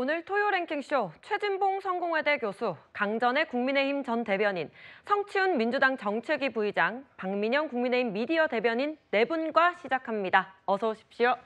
오늘 토요 랭킹쇼 최진봉 성공회대 교수, 강전의 국민의힘 전 대변인, 성치훈 민주당 정책위 부의장, 박민영 국민의힘 미디어 대변인 네 분과 시작합니다. 어서 오십시오.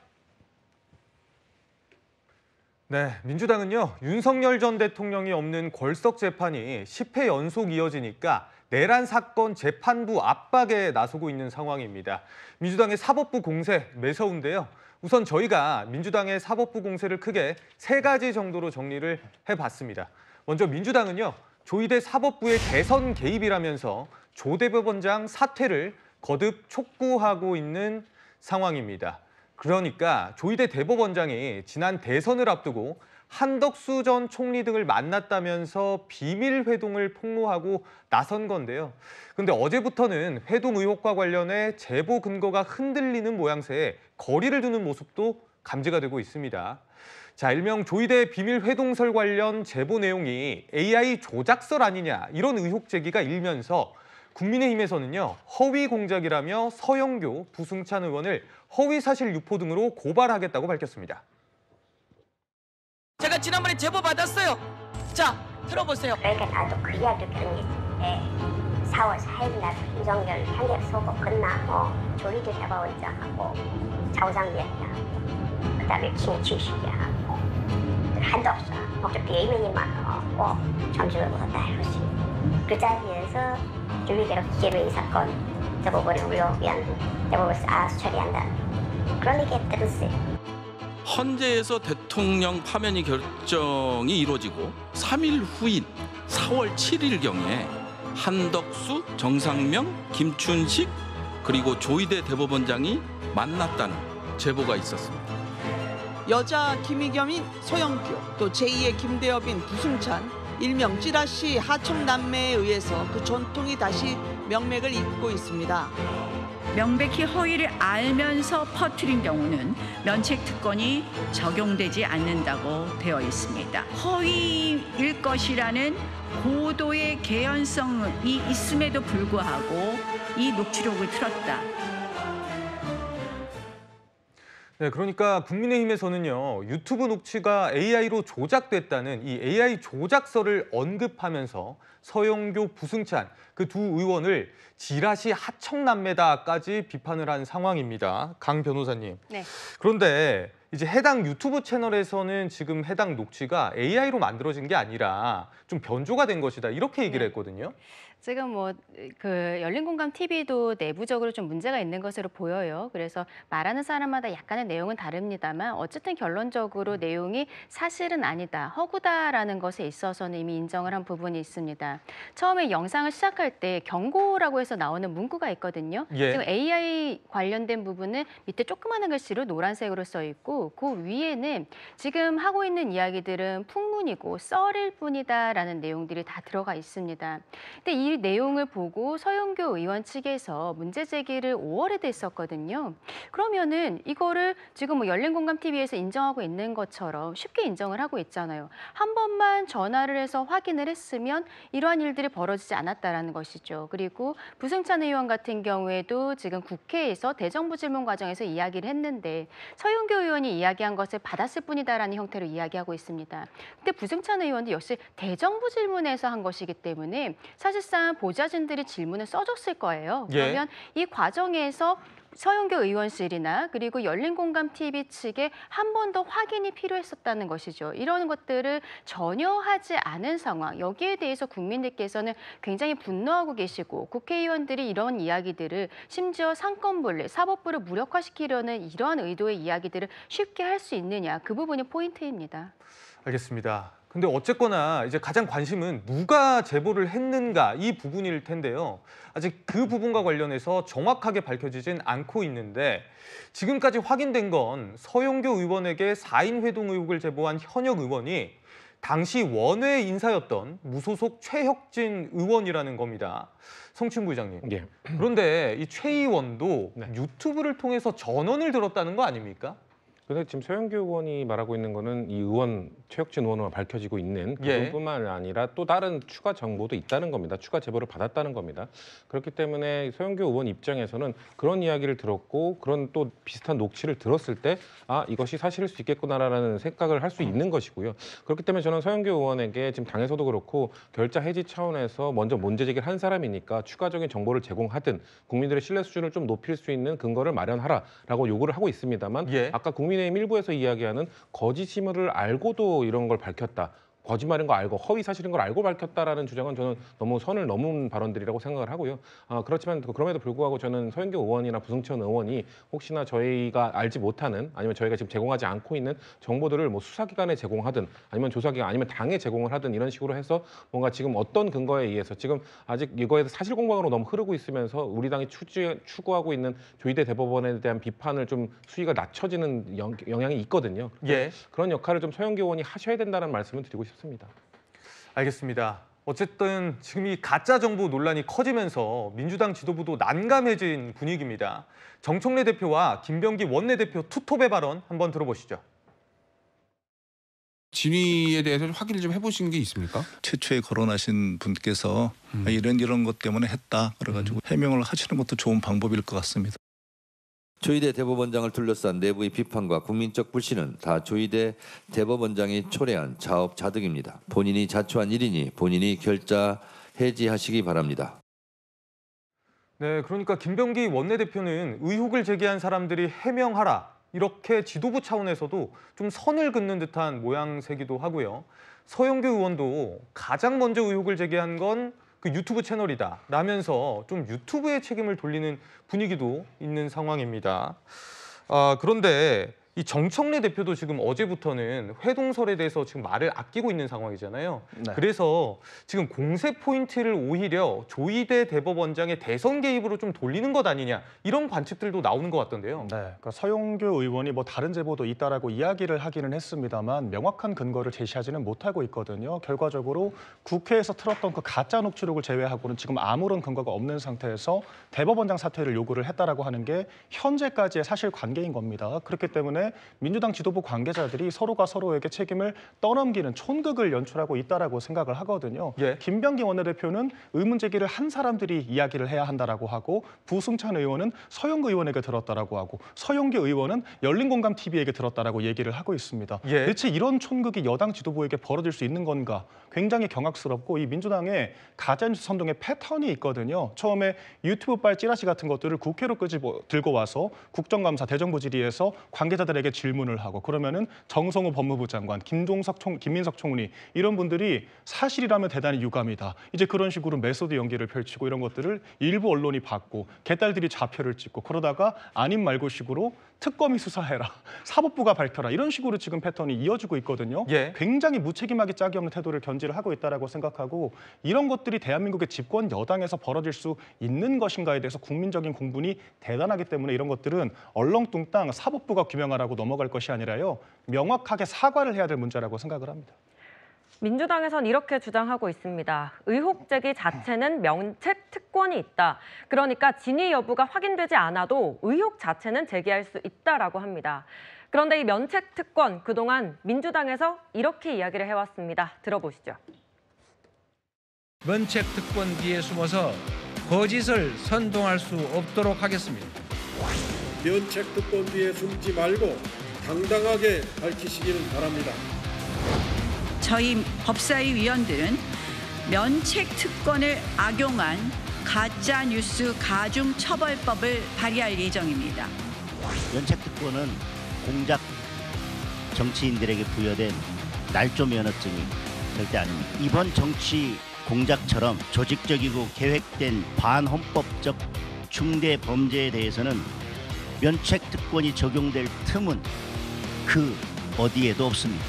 네, 민주당은요, 윤석열 전 대통령이 없는 걸석 재판이 10회 연속 이어지니까 내란 사건 재판부 압박에 나서고 있는 상황입니다. 민주당의 사법부 공세 매서운데요. 우선 저희가 민주당의 사법부 공세를 크게 세 가지 정도로 정리를 해봤습니다. 먼저 민주당은요, 조희대 사법부의 대선 개입이라면서 조 대법원장 사퇴를 거듭 촉구하고 있는 상황입니다. 그러니까 조희대 대법원장이 지난 대선을 앞두고 한덕수 전 총리 등을 만났다면서 비밀 회동을 폭로하고 나선 건데요. 근데 어제부터는 회동 의혹과 관련해 제보 근거가 흔들리는 모양새에 거리를 두는 모습도 감지가 되고 있습니다. 자, 일명 조희대 비밀 회동설 관련 제보 내용이 AI 조작설 아니냐, 이런 의혹 제기가 일면서 국민의힘에서는요, 허위 공작이라며 서영교, 부승찬 의원을 허위사실 유포 등으로 고발하겠다고 밝혔습니다. 제가 지난번에 제보 받았어요. 자, 들어보세요. 그러니까 나도 그 이야기를 들은 게 있는데 4월 4일 날 윤석열 향기를 쏘고 끝나고 조희대 대법원장하고 차우상위원장, 그다음에 김치식이하고 한덕수, 목적도 예민이만하고 정주영으로 다 이루어지. 그 자리에서 조희대가 기계로 이 사건 대법원에 의혹이한 대법원에서 알아서 처리한다. 그런 얘기 들었어요. 헌재에서 대통령 파면이 결정이 이루어지고 3일 후인 4월 7일경에 한덕수, 정상명, 김춘식 그리고 조희대 대법원장이 만났다는 제보가 있었습니다. 여자 김의겸인 서영교, 또 제2의 김대엽인 부승찬, 일명 찌라시 하청남매에 의해서 그 전통이 다시 명맥을 잇고 있습니다. 명백히 허위를 알면서 퍼뜨린 경우는 면책특권이 적용되지 않는다고 되어 있습니다. 허위일 것이라는 고도의 개연성이 있음에도 불구하고 이 녹취록을 틀었다. 네, 그러니까 국민의힘에서는요, 유튜브 녹취가 AI로 조작됐다는 이 AI 조작설을 언급하면서 서영교, 부승찬 그 두 의원을 지라시 하청남매다까지 비판을 한 상황입니다. 강 변호사님. 네. 그런데 이제 해당 유튜브 채널에서는 지금 해당 녹취가 AI로 만들어진 게 아니라 좀 변조가 된 것이다, 이렇게 얘기를 했거든요. 지금 열린공감 TV도 내부적으로 좀 문제가 있는 것으로 보여요. 그래서 말하는 사람마다 약간의 내용은 다릅니다만 어쨌든 결론적으로 내용이 사실은 아니다, 허구다라는 것에 있어서는 이미 인정을 한 부분이 있습니다. 처음에 영상을 시작할 때 경고라고 해서 나오는 문구가 있거든요. 예. 지금 AI 관련된 부분은 밑에 조그마한 글씨로 노란색으로 써 있고 그 위에는 지금 하고 있는 이야기들은 풍문이고 썰일 뿐이다라는 내용들이 다 들어가 있습니다. 근데 이 내용을 보고 서영교 의원 측에서 문제 제기를 5월에도 했었거든요. 그러면은 이거를 지금 열린공감 TV에서 인정하고 있는 것처럼 쉽게 인정을 하고 있잖아요. 한 번만 전화를 해서 확인을 했으면 이러한 일들이 벌어지지 않았다라는 것이죠. 그리고 부승찬 의원 같은 경우에도 지금 국회에서 대정부 질문 과정에서 이야기를 했는데 서영교 의원이 이야기한 것을 받았을 뿐이다라는 형태로 이야기하고 있습니다. 근데 부승찬 의원도 역시 대정부 질문에서 한 것이기 때문에 사실상 보좌진들이 질문을 써줬을 거예요. 그러면 이 과정에서 서영교 의원실이나 그리고 열린공감TV 측에 한 번 더 확인이 필요했었다는 것이죠. 이런 것들을 전혀 하지 않은 상황, 여기에 대해서 국민들께서는 굉장히 분노하고 계시고 국회의원들이 이런 이야기들을 심지어 상권분리, 사법부를 무력화시키려는 이러한 의도의 이야기들을 쉽게 할 수 있느냐, 그 부분이 포인트입니다. 알겠습니다. 근데 어쨌거나 이제 가장 관심은 누가 제보를 했는가, 이 부분일 텐데요. 아직 그 부분과 관련해서 정확하게 밝혀지진 않고 있는데 지금까지 확인된 건 서영교 의원에게 4인 회동 의혹을 제보한 현역 의원이 당시 원외 인사였던 무소속 최혁진 의원이라는 겁니다. 성춘 부의장님. 예. 그런데 이 최 의원도 유튜브를 통해서 전원을 들었다는 거 아닙니까? 근데 지금 서영교 의원이 말하고 있는 거는 이 의원 최혁진 의원으로 밝혀지고 있는 그 예. 부분뿐만 아니라 또 다른 추가 정보도 있다는 겁니다. 추가 제보를 받았다는 겁니다. 그렇기 때문에 서영교 의원 입장에서는 그런 이야기를 들었고 그런 또 비슷한 녹취를 들었을 때 아, 이것이 사실일 수 있겠구나라는 생각을 할 수 있는 것이고요. 그렇기 때문에 저는 서영교 의원에게 지금 당에서도 그렇고 결자 해지 차원에서 먼저 문제 제기를 한 사람이니까 추가적인 정보를 제공하든 국민들의 신뢰 수준을 좀 높일 수 있는 근거를 마련하라라고 요구를 하고 있습니다만 예. 아까 국민의힘 일부에서 이야기하는 거짓임을 알고도 이런 걸 밝혔다. 거짓말인 거 알고 허위 사실인 걸 알고 밝혔다라는 주장은 저는 너무 선을 넘은 발언들이라고 생각을 하고요. 그렇지만 그럼에도 불구하고 저는 서영교 의원이나 부승천 의원이 혹시나 저희가 알지 못하는 아니면 저희가 지금 제공하지 않고 있는 정보들을 뭐 수사기관에 제공하든 아니면 조사기관 아니면 당에 제공을 하든 이런 식으로 해서 뭔가 지금 어떤 근거에 의해서 지금 아직 이거에 대해서 사실 공방으로 너무 흐르고 있으면서 우리 당이 추구하고 있는 조희대 대법원에 대한 비판을 좀 수위가 낮춰지는 영향이 있거든요. 예. 그런 역할을 좀 서영교 의원이 하셔야 된다는 말씀을 드리고 싶습니다. 알겠습니다. 어쨌든 지금 이 가짜 정보 논란이 커지면서 민주당 지도부도 난감해진 분위기입니다. 정청래 대표와 김병기 원내대표 투톱의 발언 한번 들어보시죠. 진위에 대해서 확인을 좀 해보신 게 있습니까? 최초에 거론하신 분께서 이런 것 때문에 했다 그래가지고 해명을 하시는 것도 좋은 방법일 것 같습니다. 조희대 대법원장을 둘러싼 내부의 비판과 국민적 불신은 다 조희대 대법원장이 초래한 자업자득입니다. 본인이 자초한 일이니 본인이 결자 해지하시기 바랍니다. 네, 그러니까 김병기 원내대표는 의혹을 제기한 사람들이 해명하라 이렇게 지도부 차원에서도 좀 선을 긋는 듯한 모양새기도 하고요. 서영교 의원도 가장 먼저 의혹을 제기한 건 그 유튜브 채널이다 라면서 좀 유튜브에 책임을 돌리는 분위기도 있는 상황입니다. 그런데 이 정청래 대표도 지금 어제부터는 회동설에 대해서 지금 말을 아끼고 있는 상황이잖아요. 네. 그래서 지금 공세 포인트를 오히려 조희대 대법원장의 대선 개입으로 좀 돌리는 것 아니냐 이런 관측들도 나오는 것 같던데요. 네, 그러니까 서영교 의원이 뭐 다른 제보도 있다라고 이야기를 하기는 했습니다만 명확한 근거를 제시하지는 못하고 있거든요. 결과적으로 국회에서 틀었던 그 가짜 녹취록을 제외하고는 지금 아무런 근거가 없는 상태에서 대법원장 사퇴를 요구를 했다라고 하는 게 현재까지의 사실관계인 겁니다. 그렇기 때문에 민주당 지도부 관계자들이 서로가 서로에게 책임을 떠넘기는 촌극을 연출하고 있다라고 생각을 하거든요. 예. 김병기 원내대표는 의문 제기를 한 사람들이 이야기를 해야 한다라고 하고 부승찬 의원은 서영교 의원에게 들었다라고 하고 서영교 의원은 열린공감TV에게 들었다라고 얘기를 하고 있습니다. 예. 대체 이런 촌극이 여당 지도부에게 벌어질 수 있는 건가? 굉장히 경악스럽고 이 민주당의 가짜뉴스 선동의 패턴이 있거든요. 처음에 유튜브발 찌라시 같은 것들을 국회로 들고 와서 국정감사 대정부 질의에서 관계자들에게 질문을 하고 그러면은 정성호 법무부 장관, 김민석 총리 이런 분들이 사실이라면 대단히 유감이다. 이제 그런 식으로 메소드 연기를 펼치고 이런 것들을 일부 언론이 받고 개딸들이 좌표를 찍고 그러다가 아닌 말고식으로 특검이 수사해라, 사법부가 밝혀라 이런 식으로 지금 패턴이 이어지고 있거든요. 예. 굉장히 무책임하게 짝이 없는 태도를 견지를 하고 있다라고 생각하고 이런 것들이 대한민국의 집권 여당에서 벌어질 수 있는 것인가에 대해서 국민적인 공분이 대단하기 때문에 이런 것들은 얼렁뚱땅 사법부가 규명하라고 넘어갈 것이 아니라요. 명확하게 사과를 해야 될 문제라고 생각을 합니다. 민주당에선 이렇게 주장하고 있습니다. 의혹 제기 자체는 면책 특권이 있다. 그러니까 진위 여부가 확인되지 않아도 의혹 자체는 제기할 수 있다라고 합니다. 그런데 이 면책 특권 그동안 민주당에서 이렇게 이야기를 해왔습니다. 들어보시죠. 면책 특권 뒤에 숨어서 거짓을 선동할 수 없도록 하겠습니다. 면책 특권 뒤에 숨지 말고 당당하게 밝히시기를 바랍니다. 저희 법사위 위원들은 면책 특권을 악용한 가짜 뉴스 가중 처벌법을 발의할 예정입니다. 면책 특권은 공작 정치인들에게 부여된 날조 면허증이 절대 아닙니다. 이번 정치 공작처럼 조직적이고 계획된 반헌법적 중대 범죄에 대해서는 면책 특권이 적용될 틈은 그 어디에도 없습니다.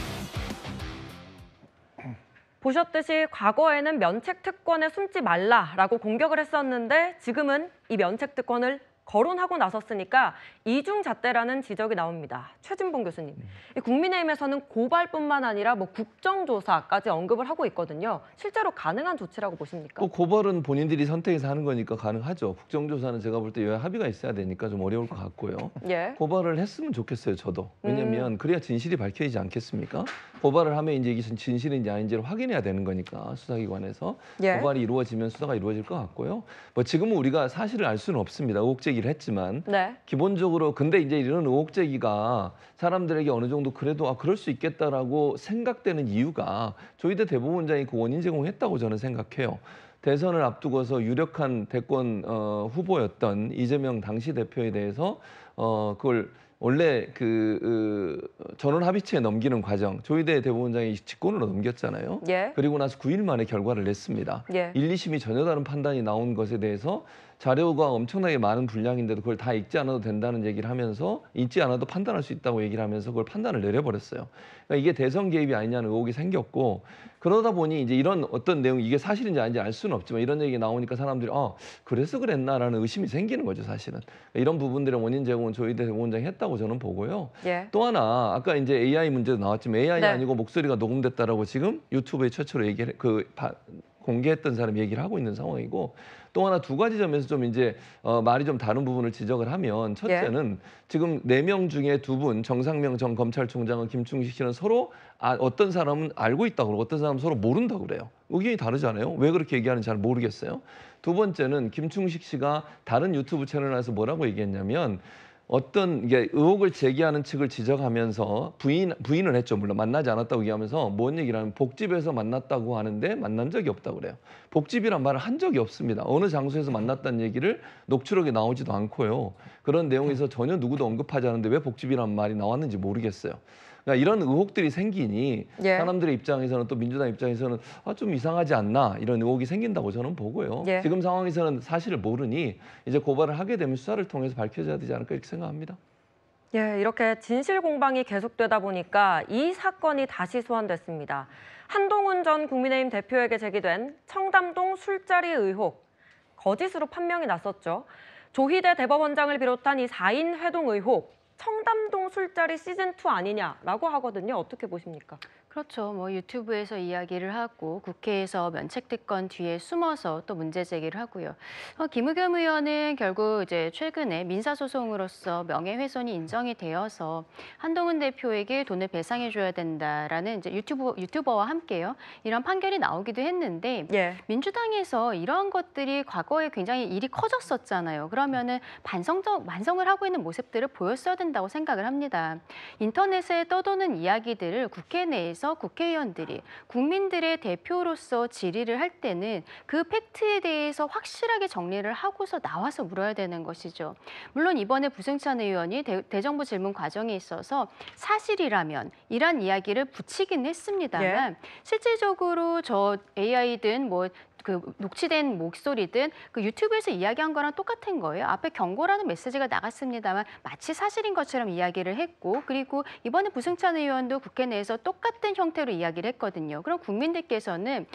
보셨듯이 과거에는 면책 특권에 숨지 말라라고 공격을 했었는데 지금은 이 면책 특권을 거론하고 나섰으니까 이중잣대라는 지적이 나옵니다. 최진봉 교수님, 이 국민의힘에서는 고발뿐만 아니라 뭐 국정조사까지 언급을 하고 있거든요. 실제로 가능한 조치라고 보십니까? 고발은 본인들이 선택해서 하는 거니까 가능하죠. 국정조사는 제가 볼 때 여야 합의가 있어야 되니까 좀 어려울 것 같고요. 예. 고발을 했으면 좋겠어요, 저도. 왜냐하면 그래야 진실이 밝혀지지 않겠습니까? 고발을 하면 이제 이게 진실인지 아닌지를 확인해야 되는 거니까 수사기관에서 예. 고발이 이루어지면 수사가 이루어질 것 같고요. 뭐 지금은 우리가 사실을 알 수는 없습니다. 의혹 제기를 했지만 네. 기본적으로 근데 이제 이런 의혹 제기가 사람들에게 어느 정도 그래도 그럴 수 있겠다라고 생각되는 이유가 조희대 대법원장이 그 원인 제공했다고 저는 생각해요. 대선을 앞두고서 유력한 대권 후보였던 이재명 당시 대표에 대해서 그걸 원래 전원 합의체에 넘기는 과정, 조희대 대법원장이 직권으로 넘겼잖아요. 예. 그리고 나서 9일 만에 결과를 냈습니다. 예. 1, 2심이 전혀 다른 판단이 나온 것에 대해서 자료가 엄청나게 많은 분량인데도 그걸 다 읽지 않아도 된다는 얘기를 하면서 읽지 않아도 판단할 수 있다고 얘기를 하면서 그걸 판단을 내려버렸어요. 그러니까 이게 대선 개입이 아니냐는 의혹이 생겼고 그러다 보니 이제 이런 어떤 내용 이게 사실인지 아닌지 알 수는 없지만 이런 얘기 나오니까 사람들이 그래서 그랬나라는 의심이 생기는 거죠, 사실은. 이런 부분들의 원인 제공은 조희대 대법원장이 했다고 저는 보고요. 예. 또 하나 아까 이제 AI 문제도 나왔지만 AI 네. 아니고 목소리가 녹음됐다라고 지금 유튜브에 최초로 얘기를 공개했던 사람이 얘기를 하고 있는 상황이고 또 하나 두 가지 점에서 좀 이제 말이 좀 다른 부분을 지적을 하면 첫째는 지금 4명 중에 2분 정상명 전 검찰총장과 김충식 씨는 서로 어떤 사람은 알고 있다고 그러고 어떤 사람은 서로 모른다고 그래요. 의견이 다르잖아요. 왜 그렇게 얘기하는지 잘 모르겠어요. 두 번째는 김충식 씨가 다른 유튜브 채널에서 뭐라고 얘기했냐면 어떤 이게 의혹을 제기하는 측을 지적하면서 부인을 했죠. 물론 만나지 않았다고 얘기하면서 뭔 얘기를 하면 복집에서 만났다고 하는데 만난 적이 없다고 그래요. 복집이란 말을 한 적이 없습니다. 어느 장소에서 만났다는 얘기를 녹취록에 나오지도 않고요. 그런 내용에서 전혀 누구도 언급하지 않는데 왜 복집이란 말이 나왔는지 모르겠어요. 그러니까 이런 의혹들이 생기니 예. 사람들의 입장에서는 또 민주당 입장에서는 좀 이상하지 않나 이런 의혹이 생긴다고 저는 보고요. 예. 지금 상황에서는 사실을 모르니 이제 고발을 하게 되면 수사를 통해서 밝혀져야 되지 않을까 이렇게 생각합니다. 예, 이렇게 진실 공방이 계속되다 보니까 이 사건이 다시 소환됐습니다. 한동훈 전 국민의힘 대표에게 제기된 청담동 술자리 의혹, 거짓으로 판명이 났었죠. 조희대 대법원장을 비롯한 이 4인 회동 의혹, 청담동 술자리 시즌2 아니냐라고 하거든요. 어떻게 보십니까? 그렇죠. 뭐 유튜브에서 이야기를 하고 국회에서 면책특권 뒤에 숨어서 또 문제 제기를 하고요. 김의겸 의원은 결국 이제 최근에 민사소송으로서 명예훼손이 인정이 되어서 한동훈 대표에게 돈을 배상해줘야 된다라는 이제 유튜버와 함께요. 이런 판결이 나오기도 했는데 예. 민주당에서 이런 것들이 과거에 굉장히 일이 커졌었잖아요. 그러면은 반성을 하고 있는 모습들을 보였어야 된다고 생각을 합니다. 인터넷에 떠도는 이야기들을 국회 내에서 국회의원들이 국민들의 대표로서 질의를 할 때는 그 팩트에 대해서 확실하게 정리를 하고서 나와서 물어야 되는 것이죠. 물론 이번에 부승찬 의원이 대정부 질문 과정에 있어서 사실이라면 이란 이야기를 붙이긴 했습니다만 실질적으로 저 AI든 그 녹취된 목소리든 그 유튜브에서 이야기한 거랑 똑같은 거예요. 앞에 경고라는 메시지가 나갔습니다만 마치 사실인 것처럼 이야기를 했고 그리고 이번에 부승찬 의원도 국회 내에서 똑같은 형태로 이야기를 했거든요. 그럼 국민들께서는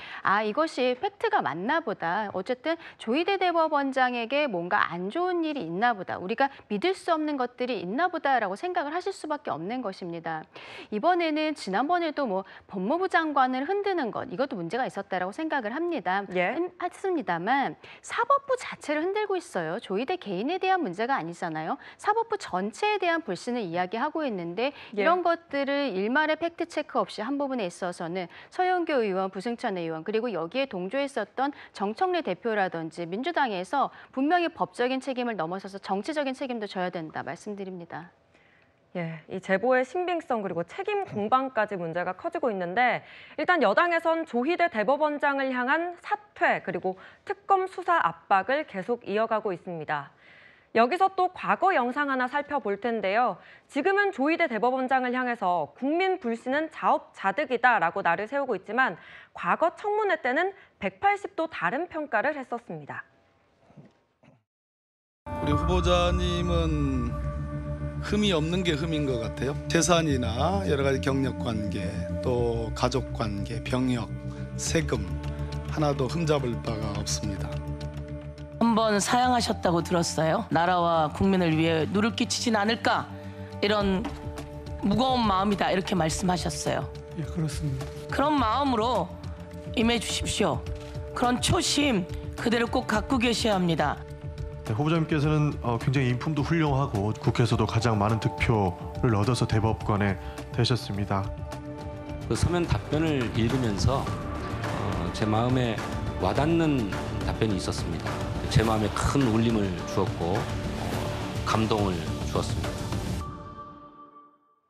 이것이 팩트가 맞나 보다. 어쨌든 조희대 대법원장에게 뭔가 안 좋은 일이 있나 보다. 우리가 믿을 수 없는 것들이 있나 보다라고 생각을 하실 수밖에 없는 것입니다. 이번에는 지난번에도 법무부 장관을 흔드는 것 이것도 문제가 있었다라고 생각을 합니다. 했습니다만 사법부 자체를 흔들고 있어요. 조희대 개인에 대한 문제가 아니잖아요. 사법부 전체에 대한 불신을 이야기하고 있는데 이런 것들을 일말의 팩트 체크 없이 한 부분에 있어서는 서영교 의원, 부승찬 의원 그리고 여기에 동조했었던 정청래 대표라든지 민주당에서 분명히 법적인 책임을 넘어서서 정치적인 책임도 져야 된다 말씀드립니다. 예, 이 제보의 신빙성 그리고 책임 공방까지 문제가 커지고 있는데 일단 여당에선 조희대 대법원장을 향한 사퇴 그리고 특검 수사 압박을 계속 이어가고 있습니다. 여기서 또 과거 영상 하나 살펴볼 텐데요. 지금은 조희대 대법원장을 향해서 국민 불신은 자업자득이다라고 날을 세우고 있지만 과거 청문회 때는 180도 다른 평가를 했었습니다. 우리 후보자님은 흠이 없는 게 흠인 것 같아요. 재산이나 여러 가지 경력관계, 또 가족관계, 병역, 세금 하나도 흠잡을 바가 없습니다. 한번 사양하셨다고 들었어요. 나라와 국민을 위해 누를 끼치진 않을까 이런 무거운 마음이다 이렇게 말씀하셨어요. 예, 그렇습니다. 그런 마음으로 임해 주십시오. 그런 초심 그대로 꼭 갖고 계셔야 합니다. 네, 후보자님께서는 굉장히 인품도 훌륭하고 국회에서도 가장 많은 득표를 얻어서 대법관에 되셨습니다. 그 서면 답변을 읽으면서 제 마음에 와닿는 답변이 있었습니다. 제 마음에 큰 울림을 주었고 감동을 주었습니다.